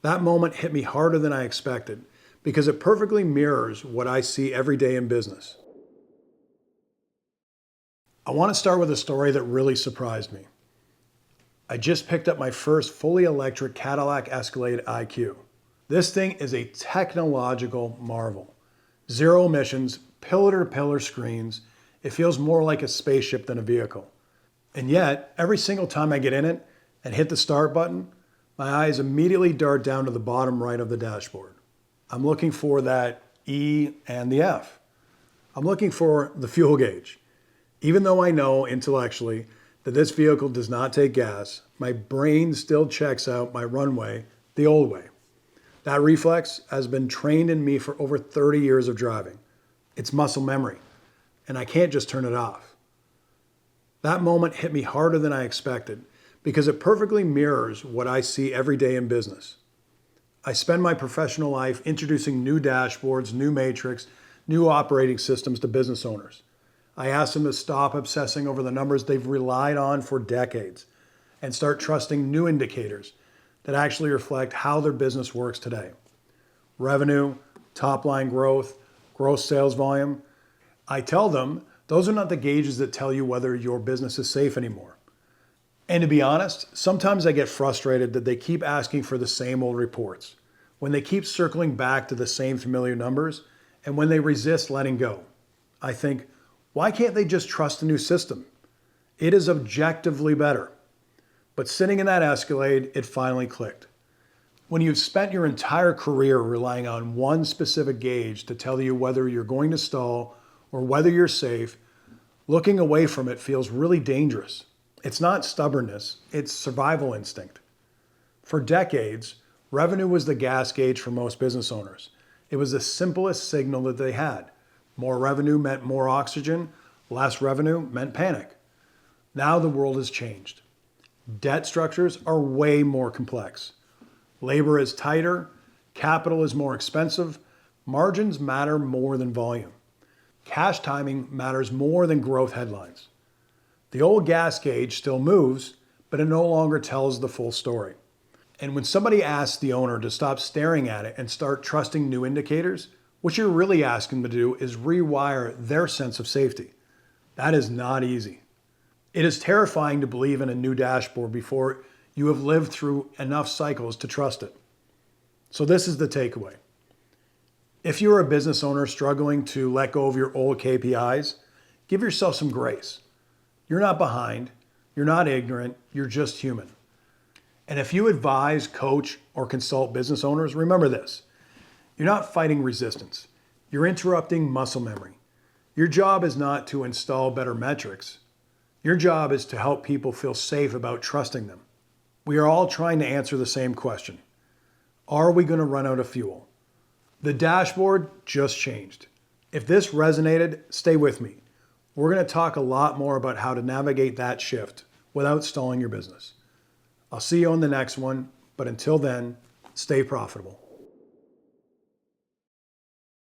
That moment hit me harder than I expected because it perfectly mirrors what I see every day in business. I want to start with a story that really surprised me. I just picked up my first fully electric Cadillac Escalade IQ. This thing is a technological marvel. Zero emissions, pillar-to-pillar screens. It feels more like a spaceship than a vehicle. And yet, every single time I get in it and hit the start button, my eyes immediately dart down to the bottom right of the dashboard. I'm looking for that E and the F. I'm looking for the fuel gauge. Even though I know intellectually that this vehicle does not take gas, my brain still checks out my runway the old way. That reflex has been trained in me for over 30 years of driving. It's muscle memory, and I can't just turn it off. That moment hit me harder than I expected because it perfectly mirrors what I see every day in business. I spend my professional life introducing new dashboards, new matrix, new operating systems to business owners. I ask them to stop obsessing over the numbers they've relied on for decades and start trusting new indicators that actually reflect how their business works today. Revenue, top line growth, gross sales volume. I tell them those are not the gauges that tell you whether your business is safe anymore. And to be honest, sometimes I get frustrated that they keep asking for the same old reports, when they keep circling back to the same familiar numbers, and when they resist letting go. I think, why can't they just trust the new system? It is objectively better. But sitting in that Escalade, it finally clicked. When you've spent your entire career relying on one specific gauge to tell you whether you're going to stall or whether you're safe, looking away from it feels really dangerous. It's not stubbornness, it's survival instinct. For decades, revenue was the gas gauge for most business owners. It was the simplest signal that they had. More revenue meant more oxygen, less revenue meant panic. Now the world has changed. Debt structures are way more complex. Labor is tighter, capital is more expensive, margins matter more than volume. Cash timing matters more than growth headlines. The old gas gauge still moves, but it no longer tells the full story. And when somebody asks the owner to stop staring at it and start trusting new indicators, what you're really asking them to do is rewire their sense of safety. That is not easy. It is terrifying to believe in a new dashboard before you have lived through enough cycles to trust it. So this is the takeaway. If you're a business owner struggling to let go of your old KPIs, give yourself some grace. You're not behind, you're not ignorant, you're just human. And if you advise, coach, or consult business owners, remember this. You're not fighting resistance. You're interrupting muscle memory. Your job is not to install better metrics. Your job is to help people feel safe about trusting them. We are all trying to answer the same question. Are we going to run out of fuel? The dashboard just changed. If this resonated, stay with me. We're going to talk a lot more about how to navigate that shift without stalling your business. I'll see you on the next one, but until then, stay profitable.